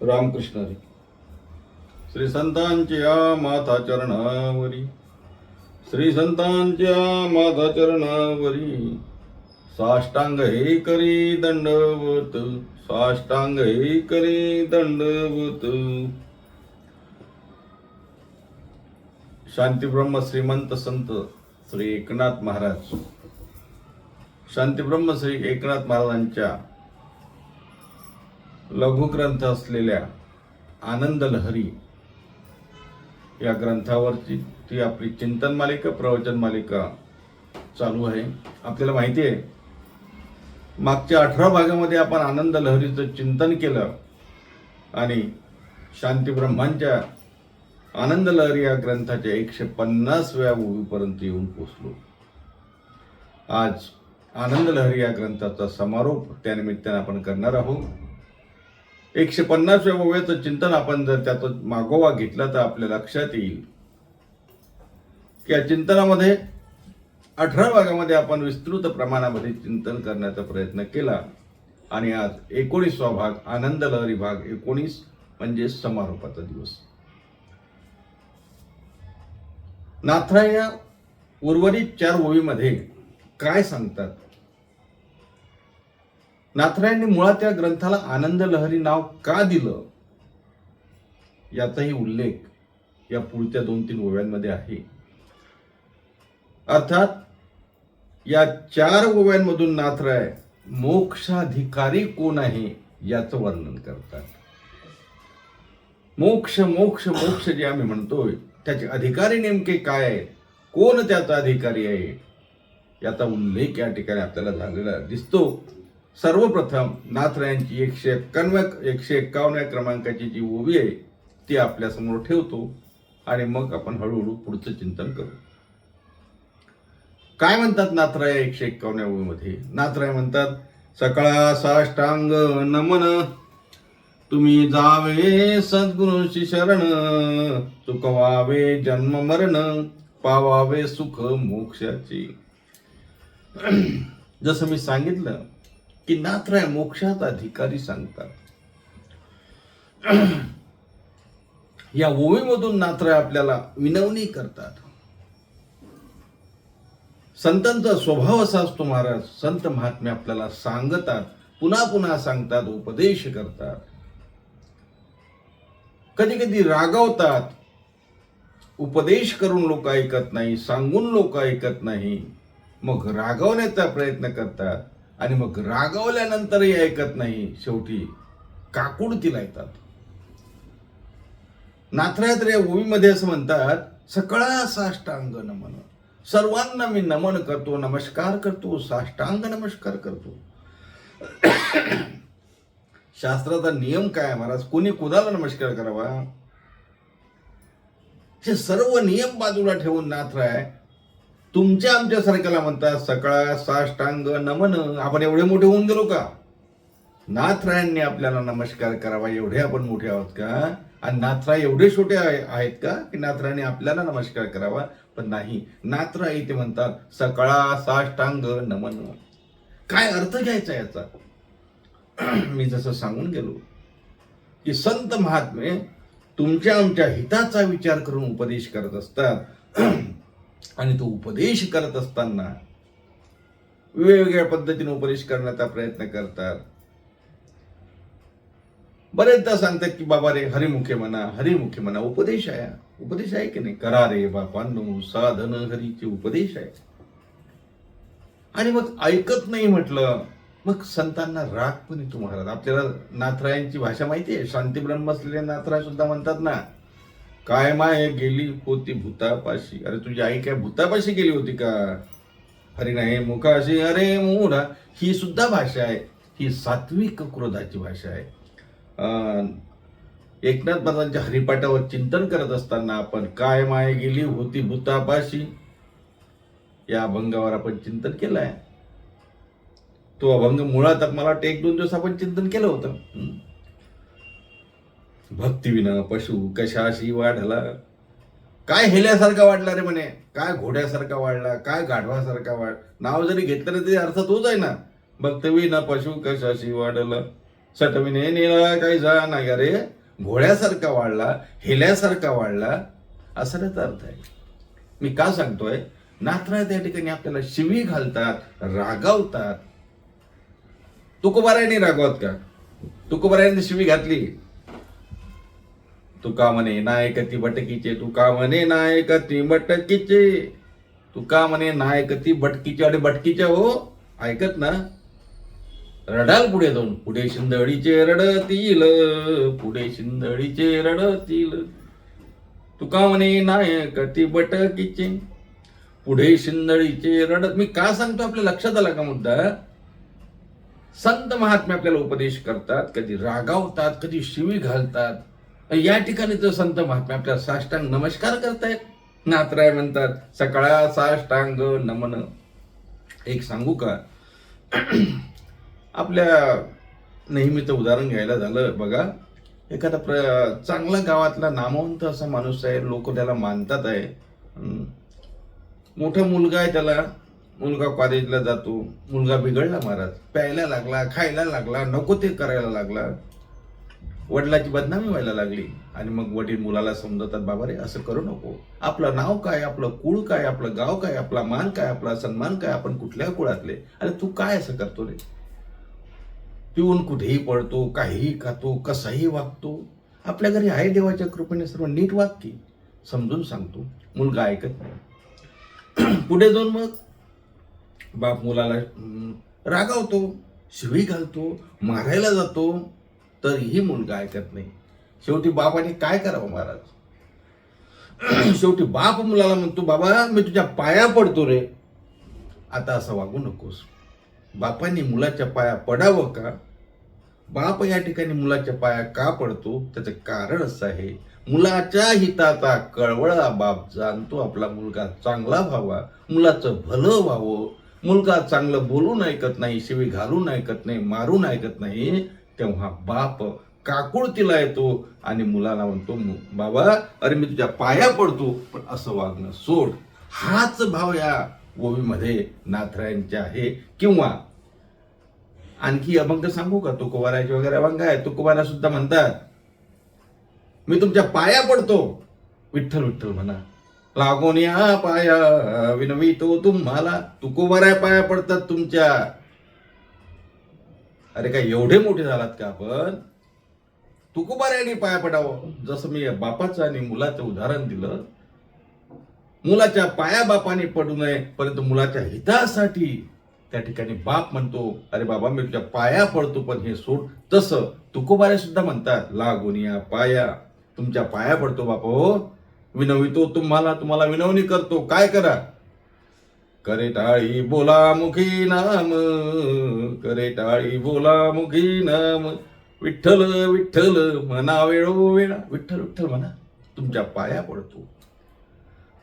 रामकृष्ण हरी. श्री संतांच्या माता चरणावरी, श्री संतांच्या माता चरणावरी, साष्टांग हे करी दंडवत, साष्टांग हे करी दंडवत. शांतीब्रह्म श्रीमंत संत श्री एकनाथ महाराज, शांतीब्रह्म श्री एकनाथ महाराजांच्या लघुग्रंथ असलेल्या आनंद लहरी या ग्रंथावरची ती आपली चिंतन मालिका, प्रवचन मालिका चालू आहे. आपल्याला माहिती आहे, मागच्या 18 भागामध्ये आपण आनंद लहरीचं चिंतन केलं आणि शांती ब्रह्मांच्या आनंद लहरी या ग्रंथाच्या 150व्या ओवीपर्यंत येऊन पोचलो. आज आनंद लहरी या ग्रंथाचा समारोप त्यानिमित्ताने आपण करणार आहोत. 150व्या ओव्याचं चिंतन आपण जर त्याचा मागोवा घेतला तर आपल्या लक्षात येईल की या चिंतनामध्ये 18 भागामध्ये आपण विस्तृत प्रमाणामध्ये चिंतन करण्याचा प्रयत्न केला आणि आज 19वा भाग, आनंद लहरी भाग 19 म्हणजे समारोपाचा दिवस. नाथराय या उर्वरित 4 ओवीमध्ये काय सांगतात? नाथरायांनी मुळात या ग्रंथाला आनंद लहरी नाव का दिलं याचाही उल्लेख या पुढच्या 2-3 ओव्यांमध्ये आहे. अर्थात या 4 ओव्यांमधून नाथराय मोक्षाधिकारी कोण आहे याचं वर्णन करतात. मोक्ष मोक्ष मोक्ष जे आम्ही म्हणतोय त्याचे अधिकारी नेमके काय आहेत, कोण त्याचा अधिकारी आहे याचा उल्लेख या ठिकाणी आपल्याला झालेला दिसतो. सर्वप्रथम नाथरायांची 151व्या क्रमांकाची जी ओवी आहे ती आपल्या समोर ठेवतो आणि मग आपण हळूहळू पुढचं चिंतन करू. काय म्हणतात नाथराय 151व्या ओवीमध्ये? नाथराय म्हणतात, सकळा साष्टांग नमन, तुम्ही जावे सद्गुरूंची शरण, चुकवावे जन्म मरण, पावावे सुख मोक्षाची. जसं मी सांगितलं की नाथराय मोक्षाचा अधिकारी सांगतात. या ओवीमधून नाथराय आपल्याला विनवणी करतात. संतांचा स्वभाव असा असतो महाराज, संत महात्मे आपल्याला सांगतात, पुन्हा पुन्हा सांगतात, उपदेश करतात. कधी कधी रागावतात, उपदेश करून लोक ऐकत नाही, सांगून लोक ऐकत नाही, मग रागवण्याचा प्रयत्न करतात आणि मग रागवल्यानंतरही ऐकत नाही, शेवटी काकुळतीला येतात. नाथराय तर या ओवीमध्ये असं म्हणतात, सकळा साष्टांग नमन, सर्वांना मी नमन करतो, नमस्कार करतो, साष्टांग नमस्कार करतो. शास्त्राचा नियम काय आहे महाराज? कोणी कुणाला नमस्कार करावा हे सर्व नियम बाजूला ठेवून नाथराय तुमच्या आमच्या सारख्याला म्हणतात सकळा साष्टांग नमन. आपण एवढे मोठे होऊन गेलो का? नाथरायांनी आपल्याला नमस्कार करावा एवढे आपण मोठे आहोत का? आणि नाथराय एवढे छोटे आहेत का की नाथरायांनी आपल्याला नमस्कार करावा? पण नाही, नाथराय ते म्हणतात सकळा साष्टांग नमन. काय अर्थ घ्यायचा याचा? मी जसं सांगून गेलो की संत महात्मे तुमच्या आमच्या हिताचा विचार करून उपदेश करत असतात आणि तो उपदेश करत असताना वेगवेगळ्या पद्धतीने उपदेश करण्याचा प्रयत्न करतात. बरेचदा सांगतात की बाबा रे हरिमुखे म्हणा, हरिमुखे म्हणा. उपदेश आहे, उपदेश आहे की नाही? करा रे बापांनो साधन हरीचे उपदेश आहे. आणि मग ऐकत नाही म्हटलं, मग संतांना राग पण येतो महाराज. आपल्याला नाथरायांची भाषा माहिती आहे, शांती ब्रह्म असलेले नाथराय सुद्धा म्हणतात ना, काय माय गेली होती भूतापाशी. अरे तुझी आई काय भूतापाशी गेली होती का? हरी नाही मुखाशी अरे मूढा. ही सुद्धा भाषा आहे, ही सात्विक क्रोधाची भाषा आहे. एकनाथ महाराजांच्या हरिपाठावर चिंतन करत असताना आपण काय माय गेली होती भूतापाशी या अभंगावर आपण चिंतन केलं आहे. तो अभंग मुळात मला वाटतं 1-2 दिवस आपण चिंतन केलं होतं. भक्तीविना पशु कशाशी वाढला. काय हेल्यासारखा वाढला रे म्हणे, काय घोड्यासारखा वाढला, काय गाढवासारखा वाढ. नाव जरी घेतलं तरी अर्थ तोच आहे ना. भक्तीविना पशु कशाशी वाढला. सटविने नेला काही जा नाही अरे, घोड्यासारखा वाढला, हेल्यासारखा वाढला, असा त्याचा अर्थ आहे. मी का सांगतोय, नाथराय त्या ठिकाणी आपल्याला शिवी घालतात, रागावतात. तुकोबारायांनी रागवत का? तुकोबारायांनी शिवी घातली. तुका म्हणे नायकती बटकीचे, तुका म्हणे नायकती बटकीचे, तुका म्हणे नायकती बटकीचे. आणि बटकीच्या हो, ऐकत ना, रडाल पुढे जाऊन. पुढे शिंदळीचे रडतील, पुढे शिंदळीचे रडतील. तुका म्हणे नायकती बटकीचे, पुढे शिंदळीचे रडत. मी का सांगतो, आपल्या लक्षात आला का मुद्दा? संत महात्मे आपल्याला उपदेश करतात, कधी रागावतात, कधी शिवी घालतात. या ठिकाणी तर संत महात्मे आपल्याला साष्टांग नमस्कार करतायत. नाथराय म्हणतात सकाळा साष्टांग नमन. एक सांगू का, आपल्या नेहमीचं उदाहरण घ्यायला झालं बघा, एखादा चांगला गावातला नामवंत असा माणूस आहे, लोक त्याला मानतात आहे. मोठा मुलगा आहे, त्याला मुलगा कॉलेजला जातो, मुलगा बिघडला महाराज, प्यायला लागला, खायला लागला, नको ते करायला लागला, वडिलाची बदनामी व्हायला लागली. आणि मग वडील मुलाला समजवतात, बाबा रे असं करू नको, आपलं नाव काय, आपलं कुळ काय, आपलं गाव काय, आपला मान काय, आपला सन्मान काय, आपण कुठल्या कुळातले, अरे तू काय असं करतो रे, पिऊन कुठेही पडतो, काहीही खातो, कसाही वागतो, आपल्या घरी आहे देवाच्या कृपेने सर्व नीट वाग की, समजून सांगतो. मुलगा ऐकत नाही. पुढे जाऊन मग बाप मुलाला रागावतो, शिवी घालतो, मारायला जातो, तरीही मुलगा ऐकत नाही. शेवटी बापाने काय करावं महाराज? शेवटी बाप मुलाला म्हणतो, बाबा मी तुझ्या पाया पडतो रे, आता असं वागू नकोस. बापाने मुलाच्या पाया पडावं का? बाप या ठिकाणी मुलाच्या पाया का पडतो, त्याचं कारण असं आहे, मुलाच्या हिताचा कळवळा बाप जाणतो. आपला मुलगा चांगला व्हावा, मुलाचं भलं व्हावं. मुलगा चांगलं बोलून ऐकत नाही, शिवी घालून ऐकत नाही, मारून ऐकत नाही, तेव्हा बाप काकुळतीला येतो आणि मुलाला म्हणतो, बाबा अरे मी तुझ्या पाया पडतो, पण असं वागणं सोड. हाच भाव या ओवीमध्ये नाथरायांचे आहे. किंवा आणखी अभंग सांगू का, तुकोबाराचे वगैरे अभंग आहे. तुकोबारा सुद्धा म्हणतात, मी तुमच्या पाया पडतो, विठ्ठल विठ्ठल म्हणा, लागून या पाया विनवितो तुम्हाला. तुकोबारा पाया पडतात तुमच्या. अरे काय एवढे मोठे झालात का आपण? तुकोबारायांनी पाया पडावं. जसं मी बापाचं आणि मुलाचं उदाहरण दिलं, मुलाच्या पाया बापाने पडू नये, परंतु मुलाच्या हितासाठी त्या ठिकाणी बाप म्हणतो, अरे बाबा मी तुझ्या पाया पडतो, पण हे सोड. तसं तुकोबारे सुद्धा म्हणतात, लागून या पाया, तुमच्या पाया पडतो बापा हो, विनवितो तुम्हाला, तुम्हाला विनवणी करतो. काय करा? करे टाळी बोला मुखी नाम, करे टाळी बोला मुखी नाम, विठ्ठल विठ्ठल म्हणा वेळोवेळा, विठ्ठल विठ्ठल म्हणा, तुमच्या पाया पडतो.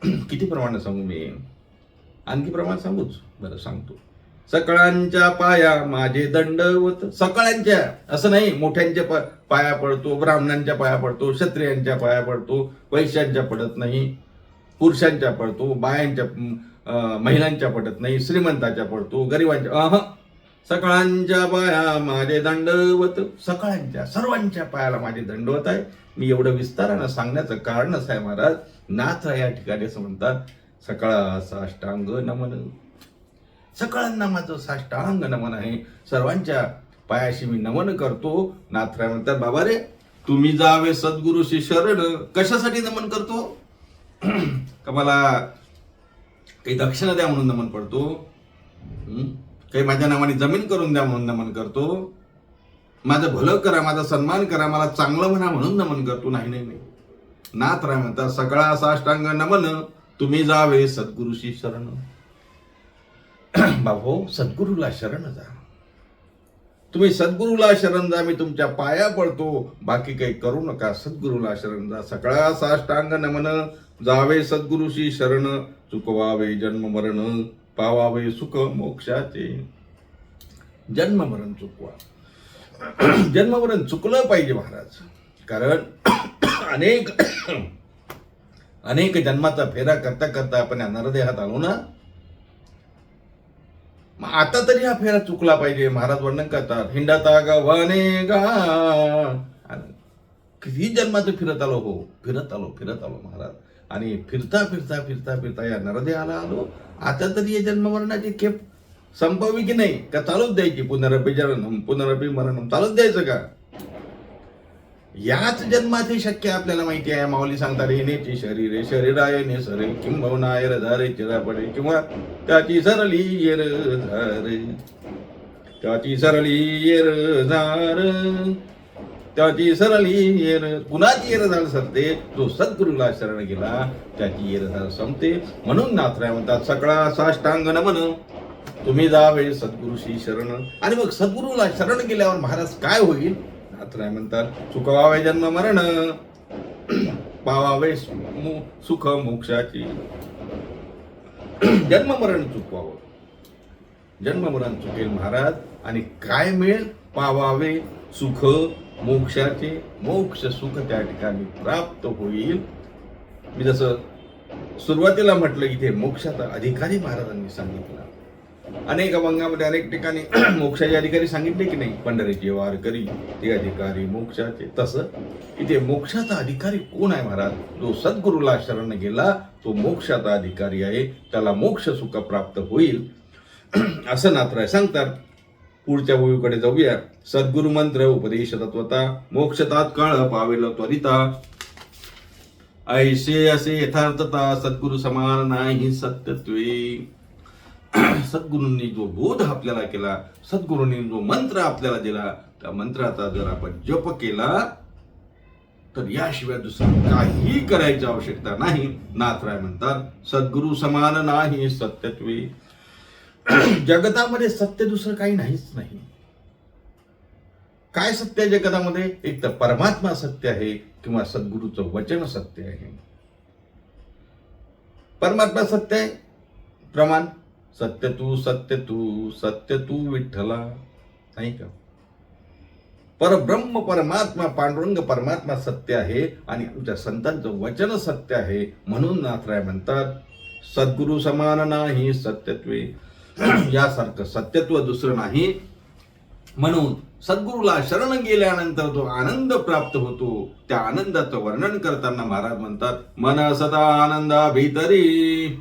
किती प्रमाण सांगू मी? आणखी प्रमाण सांगूच? बरं सांगतो. सकाळांच्या पाया माझे दंडवत. सकाळांच्या असं नाही, मोठ्यांच्या पाया पडतो, ब्राह्मणांच्या पाया पडतो, क्षत्रियांच्या पाया पडतो, वैश्यांच्या पडत नाही, पुरुषांच्या पडतो, बायांच्या महिलांच्या पडत नाही, श्रीमंताच्या पडतो, गरिबांच्या. सकाळांच्या पाया माझे दंडवत. सकाळांच्या सर्वांच्या पायाला माझे दंडवत आहे. मी एवढं विस्तारानं सांगण्याचं कारण असं आहे महाराज, नाथ या ठिकाणी असं म्हणतात, सकाळ साष्टांग नमन. सकाळांना माझं साष्टांग नमन आहे, सर्वांच्या पायाशी मी नमन करतो. नाथराय म्हणतात, बाबा रे तुम्ही जावे सद्गुरूशी शरण. कशासाठी नमन करतो? का मला काही दक्षिणा द्या म्हणून नमन करतो? काही माझ्या नावाने जमीन करून द्या म्हणून नमन करतो? माझं भलं करा, माझा सन्मान करा, मला चांगलं म्हणा म्हणून नमन करतो? नाही नाही नाही. नाथराय म्हणतात, सकाळ साष्टांग नमन, तुम्ही जावे सद्गुरूशी शरण. बाबो सद्गुरूला शरण जा, तुम्ही सद्गुरूला शरण जा, मी तुमच्या पाया पडतो, बाकी काही करू नका, सद्गुरूला शरण जा. सकाळ साष्टांग नमन, जावे सद्गुरूशी शरण, चुकवावे जन्म मरण, पावावे सुख मोक्षाचे. जन्म मरण चुकवा. जन्म मरण चुकलं पाहिजे महाराज, कारण अनेक जन्माचा फेरा करता करता आपण या नरदेहात आलो ना. मग आता तरी हा फेरा चुकला पाहिजे. महाराज वर्णन करतात, हिंडता गव्हाणे गा, किती जन्माचं फिरत आलो, हो फिरत आलो महाराज. आणि फिरता फिरता फिरता फिरता या नरदेहाला आलो. आता तरी या जन्म मरणाची खेप संपवी की नाही, का चालूच द्यायची? पुनरपी जन्म पुनरपी मरणम चालूच द्यायचं का? याच जन्माचे शक्य आपल्याला माहिती आहे. माऊली सांगतात, येण्याची शरीरे शरीराय नेसरे किंबहुना एर धारे चिरापडे, किंवा त्याची सरली येर झार, त्याची सरली येर झार, त्याची सरली येर. कुणाची येर झार सरते? जो सद्गुरूला शरण गेला त्याची येर झार संपते. म्हणून नाथराय म्हणतात, सकळा साष्टांग नमन तुम्ही जावे सद्गुरूशी शरण. आणि मग सद्गुरूला शरण गेल्यावर महाराज काय होईल? नाथराय म्हणतात, चुकवावे जन्म मरण, पावावे सुख मोक्षाची. जन्म मरण चुकवावं, जन्म मरण चुकेल महाराज, आणि काय मिळेल? पावावे सुख मोक्षाचे. मोक्ष सुख त्या ठिकाणी प्राप्त होईल. मी जसं सुरुवातीला म्हटलं, इथे मोक्षाचा अधिकारी महाराजांनी सांगितला. अनेक अभंगामध्ये अनेक ठिकाणी मोक्षाचे अधिकारी सांगितले की नाही? पंढरीचे वारकरी ते अधिकारी मोक्षाचे. तसं इथे मोक्षाचा अधिकारी कोण आहे महाराज? जो सद्गुरूला शरण गेला तो मोक्षाचा अधिकारी आहे. त्याला मोक्ष सुख प्राप्त होईल असं नाथराय सांगतात. पुढच्या ओळीकडे जाऊया. सद्गुरु मंत्र उपदेश तत्वता, मोक्ष तात्काळ पावेल त्वरिता, ऐसे असे यथार्थता, सद्गुरु समान नाही सत्यत्वे. सद्गुरूंनी जो बोध आपल्याला केला, सद्गुरूंनी जो मंत्र आपल्याला दिला, त्या मंत्राचा जर आपण जप केला तर याशिवाय दुसरं काही करायची आवश्यकता नाही. नाथराय म्हणतात, सद्गुरु समान नाही सत्यत्वे. जगतामध्ये सत्य दुसरं काही नाहीच नाही. काय सत्य आहे जगतामध्ये? एक तर परमात्मा सत्य आहे, किंवा सद्गुरूचं वचन सत्य आहे. परमात्मा सत्य आहे. प्रमाण सत्य तू सत्य तू सत्य तू विठ्ठला, नाही का? परब्रह्म परमात्मा पांडुरंग परमात्मा सत्य आहे, आणि आमच्या संतांचं वचन सत्य आहे. म्हणून नाथराय म्हणतात, सद्गुरु समान नाही सत्यत्वे. यासारखं सत्यत्व दुसरं नाही. म्हणून सद्गुरूला शरण गेल्यानंतर जो आनंद प्राप्त होतो, त्या आनंदाचं वर्णन करताना महाराज म्हणतात, मन सदा आनंदा भीतरी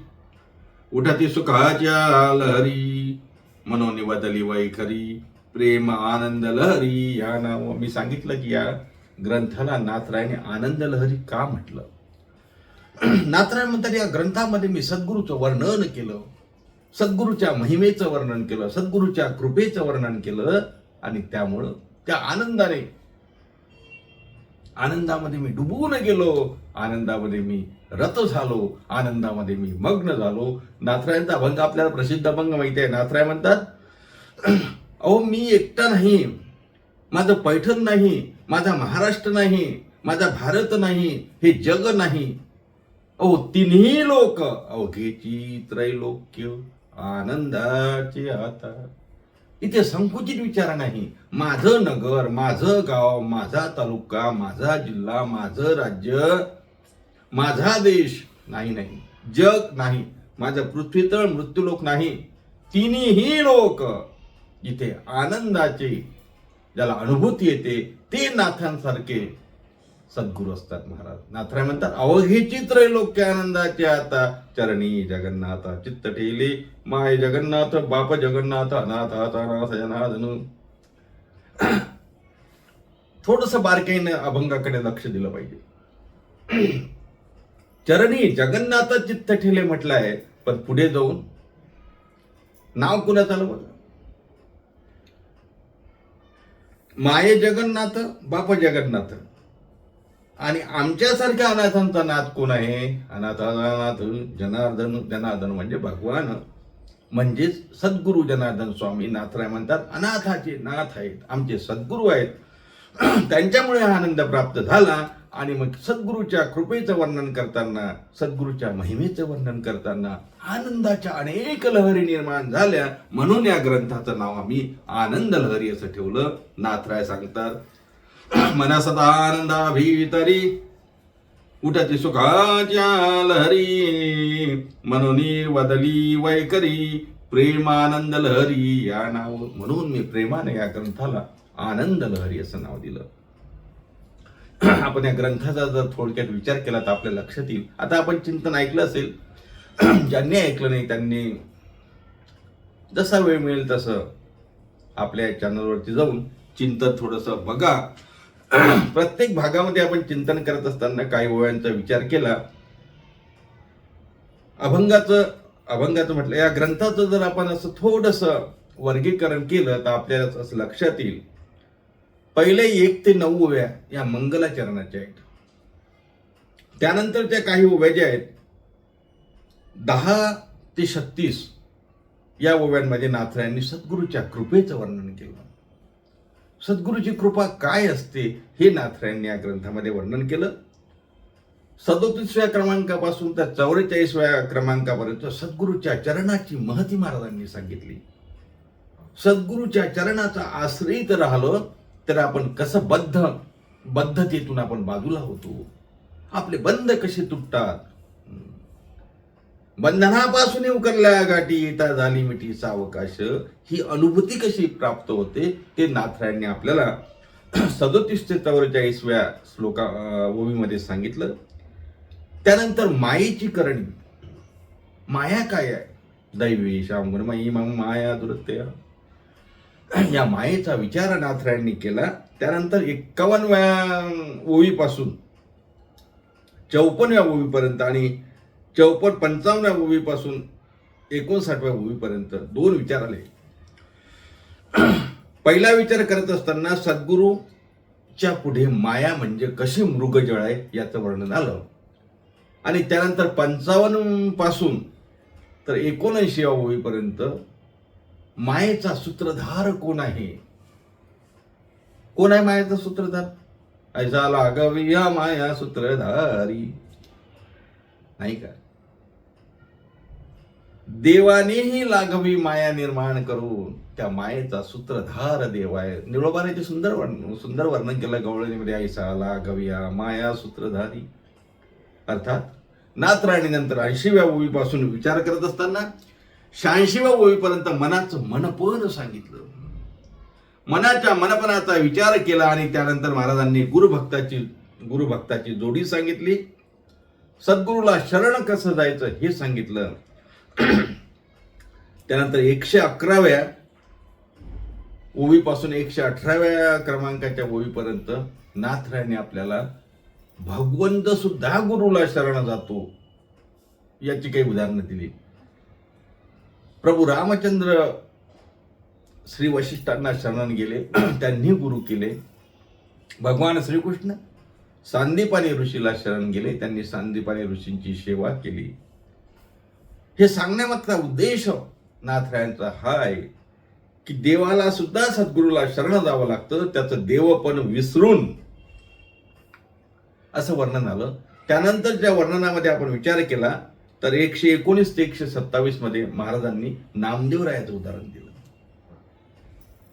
उठती सुखाच्या लहरी, मनोनी बदली वैखरी, प्रेम आनंद लहरी या नाव. मी सांगितलं की या ग्रंथाला नाथरायने आनंद लहरी का म्हटलं? नाथराय म्हणतात, या ग्रंथामध्ये मी सद्गुरूचं वर्णन केलं, सद्गुरूच्या महिमेचं वर्णन केलं, सद्गुरूच्या कृपेचं वर्णन केलं, आणि त्यामुळं त्या आनंदामध्ये मी डुबून गेलो, आनंदामध्ये मी रत झालो, आनंदामध्ये मी मग्न झालो. नाथरायांचा अभंग आपल्याला प्रसिद्ध अभंग माहिती आहे. नाथराय म्हणतात, अहो मी एकटा नाही, माझं पैठण नाही, माझा महाराष्ट्र नाही, माझा भारत नाही, हे जग नाही, अहो तिन्ही लोक अवघेची त्रैलोक्य आनंदाचे आता. इथे संकुचित विचार नाही. माझं नगर, माझं गाव, माझा तालुका, माझा जिल्हा, माझं राज्य, माझा देश नाही, जग नाही, माझं पृथ्वीतळ मृत्यूलोक नाही, तिन्ही लोक इथे आनंदाचे ज्याला अनुभूती येते ते नाथांसारखे सद्गुरू असतात महाराज. नाथराय म्हणतात, अवघेची त्रैलोक्य आनंदाचे आता, चरणी जगन्नाथा चित्त ठेले, माय जगन्नाथ बाप जगन्नाथ अनाथाचा नाथ जनार्दन. थोडस बारकाईने अभंगाकडे लक्ष दिलं पाहिजे. चरणी जगन्नाथ चित्त ठेले म्हटलंय, पण पुढे जाऊन नाव कुणाचं आलं बघा? माये जगन्नाथ बाप जगन्नाथ. आणि आमच्यासारख्या अनाथांचा नाथ कोण आहे? अनाथाचा नाथ जनार्दन. जनार्दन म्हणजे भगवान, म्हणजेच सद्गुरू जनार्दन स्वामी. नाथराय म्हणतात, अनाथाचे नाथ आहेत, आमचे सद्गुरू आहेत, त्यांच्यामुळे हा आनंद प्राप्त झाला. आणि मग सद्गुरूच्या कृपेचं वर्णन करताना, सद्गुरूच्या महिमेचं वर्णन करताना आनंदाच्या अनेक लहरी निर्माण झाल्या. म्हणून या ग्रंथाचं नाव आम्ही आनंद लहरी असं ठेवलं. नाथराय सांगतात, मना सदा आनंदा भीतरी उठती सुखाच्या लहरी, मनोनी वदली वैखरी, प्रेमानंद लहरी या नाव, म्हणून मी प्रेमाने या ग्रंथाला आनंद लहरी असं नाव दिलं. आपण या ग्रंथाचा जर थोडक्यात विचार केला तर आपल्या लक्षात येईल. आता आपण चिंतन ऐकलं असेल, ज्यांनी ऐकलं नाही त्यांनी जसा वेळ मिळेल तसं आपल्या चॅनलवरती जाऊन चिंतन थोडंसं बघा. प्रत्येक भागामध्ये आपण चिंतन करत असताना काही ओव्यांचा विचार केला. अभंगाचं म्हटलं, या ग्रंथाचं जर आपण असं थोडंसं वर्गीकरण केलं तर आपल्याला असं लक्षात येईल. पहिले 1 ते 9 ओव्या या मंगलाचरणाच्या आहेत. त्यानंतरच्या काही ओव्या ज्या आहेत 10 ते 36 या ओव्यांमध्ये नाथरायांनी सद्गुरूच्या कृपेचं वर्णन केलं. सद्गुरूची कृपा काय असते हे नाथरायांनी या ग्रंथामध्ये वर्णन केलं. 37व्या क्रमांकापासून तर 44व्या क्रमांकापर्यंत सद्गुरूच्या चरणाची महती महाराजांनी सांगितली. सद्गुरूच्या चरणाचा आश्रयित राहिलो तर आपण कसं बद्धतेतून आपण बाजूला होतो, आपले बंध कसे तुटतात, बंधनापासून उकरल्या गाठी येता झाली मिठी सावकाश, ही अनुभूती कशी प्राप्त होते ते नाथरायांनी आपल्याला 37 ते 44व्या ओवीमध्ये सांगितलं. त्यानंतर मायेची करणी, माया काय आहे, दैवी शांगुण माई मग माया दुरत्या, या मायेचा विचार नाथरायांनी केला. त्यानंतर 51व्या ओवीपासून 54व्या ओवीपर्यंत आणि 55व्या ओवीपासून 59व्या ओवीपर्यंत 2 विचार आले. पहिला विचार करत असताना सद्गुरूच्या पुढे माया म्हणजे कशी मृगजळ आहे याचं वर्णन आलं. आणि त्यानंतर 55 पासून तर 79व्या ओवीपर्यंत मायेचा सूत्रधार कोण आहे, कोण आहे मायेचा सूत्रधार, ऐसा लागावी या माया सूत्रधारी, नाही का, देवानेही लाघवी माया निर्माण करून त्या मायेचा सूत्रधार देव आहे. निळोबाने सुंदर वर्णन केलं गवळणीमध्ये, ऐसा लाघवी या माया सूत्रधारी. अर्थात नाथरायणी नंतर 80व्या ओवीपासून विचार करत असताना 86व्या ओवीपर्यंत मनाचं मनपण सांगितलं. मनाच्या मनपणाचा विचार केला आणि त्यानंतर महाराजांनी गुरुभक्ताची जोडी सांगितली. सद्गुरूला शरण कसं जायचं हे सांगितलं. त्यानंतर 111व्या ओवीपासून 118व्या क्रमांकाच्या ओवीपर्यंत नाथरायांनी आपल्याला भगवंत सुद्धा गुरुला शरण जातो याची काही उदाहरणं दिली. प्रभू रामचंद्र श्री वशिष्ठांना शरण गेले, त्यांनी गुरु केले. भगवान श्रीकृष्ण सांदीपानी ऋषीला शरण गेले, त्यांनी सांदीपानी ऋषींची सेवा केली. हे सांगण्यामागचा उद्देश नाथरायांचा हा आहे की देवाला सुद्धा सद्गुरूला शरण जावं लागतं, त्याचं देवपण विसरून, असं वर्णन आलं. त्यानंतरच्या वर्णनामध्ये आपण विचार केला तर 119 ते 127 मध्ये महाराजांनी नामदेवरायाचं उदाहरण दिलं.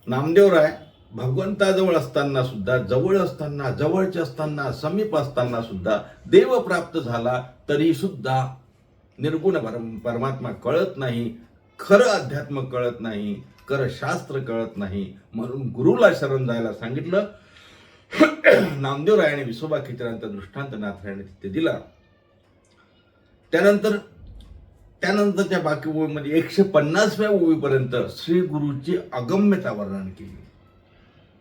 नामदेवराय भगवंताजवळ असताना सुद्धा, जवळचे असताना, समीप असताना सुद्धा देव प्राप्त झाला तरी सुद्धा निर्गुण परमात्मा कळत नाही, खरं अध्यात्म कळत नाही, खरं शास्त्र कळत नाही, म्हणून गुरुला शरण जायला सांगितलं. नामदेवरायाने विसोबा खिचरांचा दृष्टांत नाथरायाने तिथे दिला. त्यानंतरच्या बाकी ओवीमध्ये 150व्या ओवीपर्यंत श्री गुरुची अगम्यता वर्णन केली,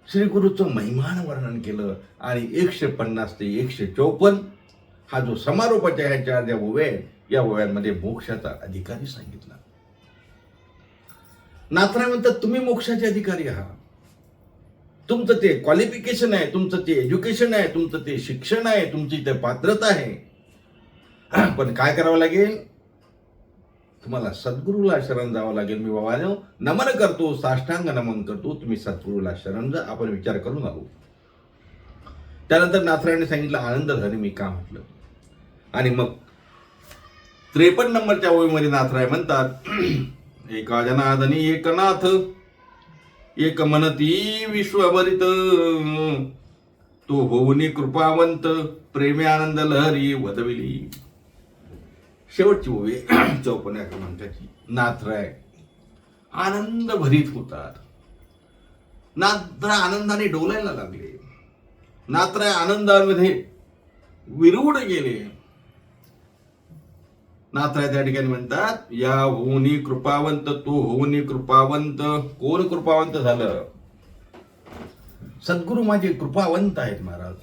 श्री गुरुचं महिमान वर्णन केलं. आणि 150 ते 154 हा जो समारोपाच्या ह्या ज्या ओव्या आहेत या ओव्यांमध्ये मोक्षाचा अधिकारी सांगितला. नाथराय म्हणतात तुम्ही मोक्षाचे अधिकारी आहात, तुमचं ते क्वालिफिकेशन आहे, तुमचं ते एज्युकेशन आहे, तुमचं ते शिक्षण आहे, तुमची ते पात्रता आहे. पण काय करावं लागेल, तुम्हाला सद्गुरूला शरण जावं लागेल. मी बाबांनो नमन करतो, साष्टांग नमन करतो, तुम्ही सद्गुरूला शरण जा. आपण विचार करून आलो. त्यानंतर नाथरायाने सांगितलं आनंद लहरी मी का म्हटलं. आणि मग 53 नंबरच्या ओळीमध्ये नाथराय म्हणतात एका जनार्दनी एकनाथ, एक मनती विश्वभरित, तो होऊनी कृपावंत, प्रेमे आनंद लहरी वदविली. शेवटची ओवी 54व्या क्रमांकाची. नाथराय आनंद भरीत होतात. नात्र आनंदाने डोलायला लागले, नात्र आनंदामध्ये विरुड गेले. नाथ त्या ठिकाणी म्हणतात, या होऊनी कृपावंत, तो होऊनी कृपावंत. कोण कृपावंत झालं? सद्गुरू माझे कृपावंत आहेत महाराज,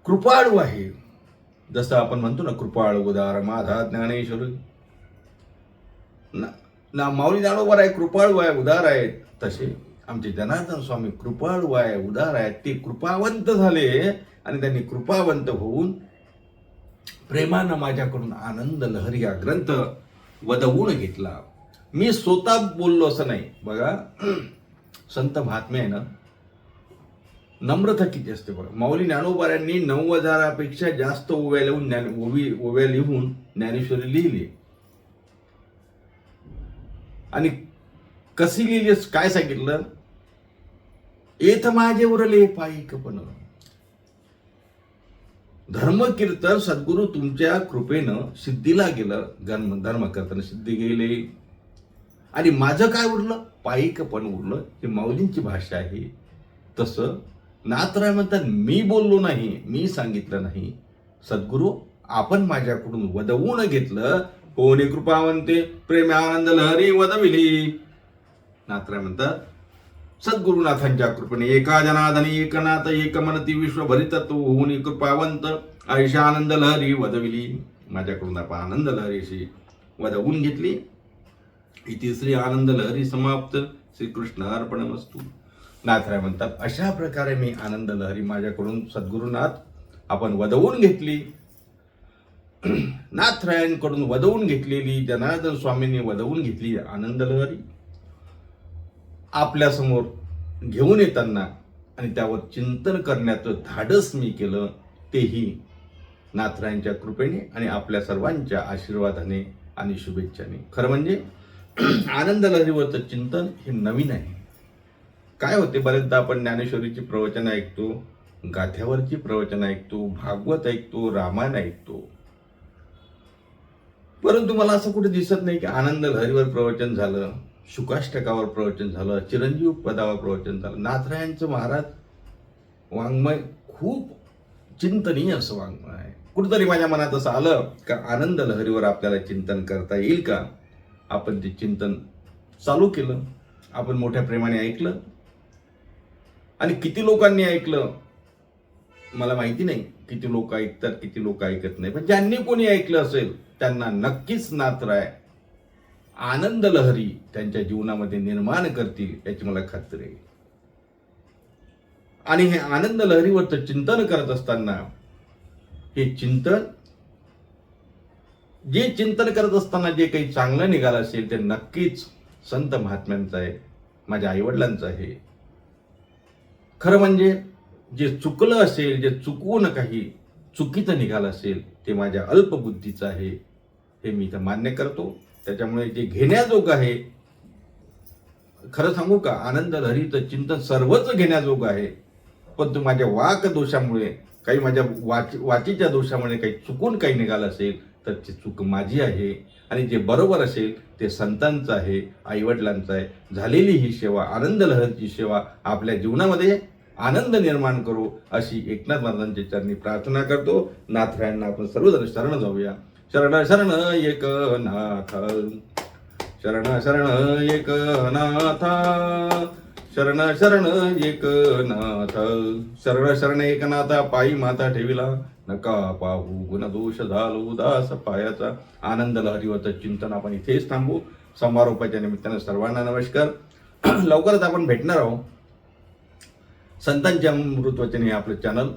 कृपाळू आहे. जसं आपण म्हणतो ना, कृपाळू उदार माझा ज्ञानेश्वर. ना माऊली ज्ञानोबा आहे, कृपाळू आहे, उदार आहे. तसे आमचे जनार्दन स्वामी कृपाळू आहे, उदार आहेत. ते कृपावंत झाले आणि त्यांनी कृपावंत होऊन प्रेमानं माझ्याकडून आनंद लहरी हा ग्रंथ वदवून घेतला. मी स्वतः बोललो असं नाही. बघा, संत महात्मे आहे ना, नम्रता किती असते बघा. माऊली ज्ञानोबाऱ्यांनी 9,000पेक्षा जास्त ओव्या लिहून ज्ञानेश्वरी लिहिली. आणि कशी लिहिली, काय सांगितलं? येथ माझे उरले पायिकपण. धर्मकीर्तन सद्गुरू तुमच्या कृपेनं सिद्धीला गेलं, धर्म करताना सिद्धी गेले. आणि माझं काय उरलं? पायिकपण उरलं. ही माऊलींची भाषा आहे. तसं नाथराय म्हणतात, मी बोललो नाही, मी सांगितलं नाही. सद्गुरू आपण माझ्याकडून वदवून घेतलं. कोणी कृपावंते प्रेम आनंद लहरी वदविली. नाथराय म्हणतात, सद्गुरुनाथांच्या कृपेने एका जनार्दनी एकनाथ एक मनती विश्व भरित तो होऊन कृपावंत आयुष्य आनंद लहरी वदविली. माझ्याकडून आपण आनंद लहरीशी वदवून घेतली. ही तिसरी आनंद लहरी समाप्त. श्रीकृष्ण अर्पणमस्तु. नाथराय म्हणतात, अशा प्रकारे मी आनंद लहरी माझ्याकडून सद्गुरुनाथ आपण वदवून घेतली. नाथरायांकडून वदवून घेतलेली, जनार्दन स्वामींनी वदवून घेतली आनंद लहरी आपल्यासमोर घेऊन येताना आणि त्यावर चिंतन करण्याचं धाडस मी केलं. तेही नाथरायांच्या कृपेने आणि आपल्या सर्वांच्या आशीर्वादाने आणि शुभेच्छाने. खरं म्हणजे आनंद लहरीवरचं चिंतन हे नवीन आहे. काय होते, बरेचदा आपण ज्ञानेश्वरीची प्रवचन ऐकतो, गाथ्यावरची प्रवचन ऐकतो, भागवत ऐकतो, रामायण ऐकतो, परंतु मला असं कुठे दिसत नाही की आनंद लहरीवर प्रवचन झालं, शुकाष्टकावर प्रवचन झालं, चिरंजीव पदावर प्रवचन झालं. नाथरायांचं महाराज वाङ्मय खूप चिंतनीय असं वाङ्मय आहे. कुठेतरी माझ्या मनात असं आलं का आनंद लहरीवर आपल्याला चिंतन करता येईल का? आपण ते चिंतन चालू केलं. आपण मोठ्या प्रेमाने ऐकलं. आणि किती लोकांनी ऐकलं मला माहिती नाही. किती लोक ऐकतात, किती लोक ऐकत नाही. पण ज्यांनी कोणी ऐकलं असेल त्यांना नक्कीच नाथराय आनंद लहरी त्यांच्या जीवनामध्ये निर्माण करतील याची मला खात्री आहे. आणि हे आनंद लहरीवरचं चिंतन करत असताना हे चिंतन, जे चिंतन करत असताना जे काही चांगलं निघालं असेल ते नक्कीच संत महात्म्यांचं आहे, माझ्या आईवडिलांचं आहे. खरं म्हणजे जे चुकलं असेल, जे चुकवून काही चुकीचं निघालं असेल ते माझ्या अल्पबुद्धीचं आहे, हे मी तर मान्य करतो. त्याच्यामुळे जे घेण्याजोगं आहे, खरं सांगू का, आनंद लहरीचं चिंतन सर्वच घेण्याजोगं आहे. पण तो माझ्या वाक दोषामुळे, काही माझ्या वाचीच्या दोषामुळे काही चुकून काही निघालं असेल तर ती चूक माझी आहे. आणि जे बरोबर असेल ते संतांचं आहे, आईवडिलांचं आहे. झालेली ही सेवा, आनंद लहरीची सेवा आपल्या जीवनामध्ये आनंद निर्माण करू अशी एकनाथ महाराजांच्या चरणी प्रार्थना करतो. नाथरायांना आपण सर्वजण शरण जाऊया. शरण शरण एकनाथ, शरण शरण एकनाथ, शरण शरण एकनाथ, शरण शरण एकनाथ. पायी माता ठेविला नका पाहू, गुणदोष झालो उदास पायाचा. आनंद लहरीवरचं चिंतन आपण इथेच थांबू. समारोपाच्या निमित्तानं सर्वांना नमस्कार. लवकरच आपण भेटणार आहोत. संतांचे अमृतवचन हे आपलं चॅनल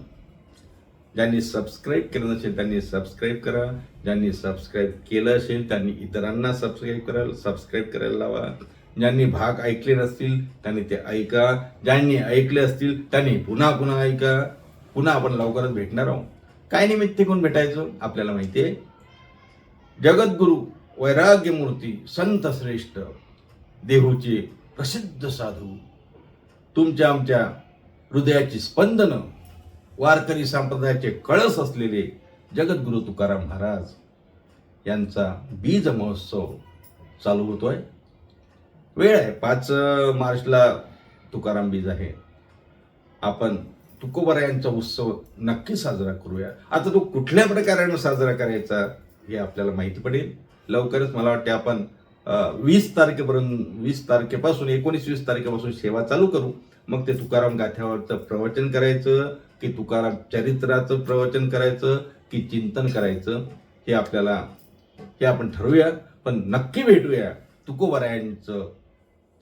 ज्यांनी सबस्क्राईब केलं नसेल त्यांनी सबस्क्राईब करा. ज्यांनी सबस्क्राईब केलं असेल त्यांनी इतरांना सबस्क्राईब करायला लावा. ज्यांनी भाग ऐकले नसतील त्यांनी ते ऐका. ज्यांनी ऐकले असतील त्यांनी पुन्हा पुन्हा ऐका. पुन्हा आपण लवकरच भेटणार आहोत. काय निमित्त कोण भेटायचं आपल्याला माहिती आहे. जगद्गुरु वैराग्य मूर्ती संत श्रेष्ठ देहूचे प्रसिद्ध साधू, तुमच्या आमच्या हृदयाची स्पंदनं, वारकरी संप्रदायाचे कळस असलेले जगद्गुरु तुकाराम महाराज यांचा बीज महोत्सव चालू होतोय. वेळ आहे, 5 मार्चला तुकाराम बीज आहे. आपण तुकोबरायांचा उत्सव नक्की साजरा करूया. आता तो कुठल्या प्रकाराने साजरा करायचा हे आपल्याला माहिती पडेल लवकरच. मला वाटते आपण 20 तारखेपर्यंत 20 तारखेपासून 19-20 तारखेपासून सेवा चालू करू. मग ते तुकाराम गाथ्यावरचं प्रवचन करायचं की तुकाराम चरित्राचं प्रवचन करायचं की चिंतन करायचं हे आपण ठरवूया. पण नक्की भेटूया तुकोबरायांचं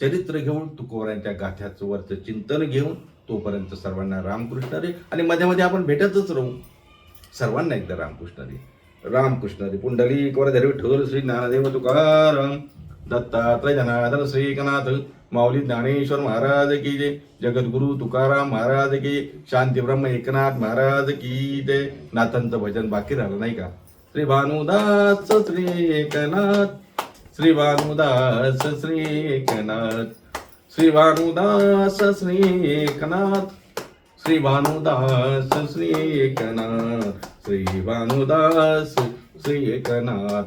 चरित्र घेऊन, तुकोबरायांच्या गाथ्याचं वरचं चिंतन घेऊन. तोपर्यंत सर्वांना रामकृष्ण हरी. आणि मध्ये मध्ये आपण भेटतच राहू. सर्वांना एकदा रामकृष्ण हरी. रामकृष्ण हरी. पुंडलिक वरदहरी विठ्ठल श्री ज्ञानदेव तुकाराम दत्तात्रय जनार्दन श्री एकनाथ माऊली ज्ञानेश्वर महाराज की जय. जगद्गुरु तुकाराम महाराज की. शांती ब्रह्म एकनाथ महाराज की जय. नाथांचं भजन बाकी राहिलं नाही का? श्री भानुदास श्री एकनाथ, श्री भानुदास श्री एकनाथ, श्री भानुदास श्री एकनाथ, श्री भानुदास श्री एकनाथ, श्री भानुदास श्री एकनाथ,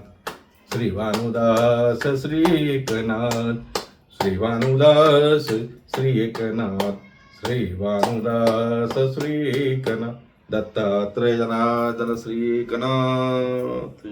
श्री भानुदास श्री एकनाथ, श्री भानुदास श्री एकनाथ, श्री भानुदास श्री एकनाथ. दत्तात्रय जनार्दन श्री एकनाथ.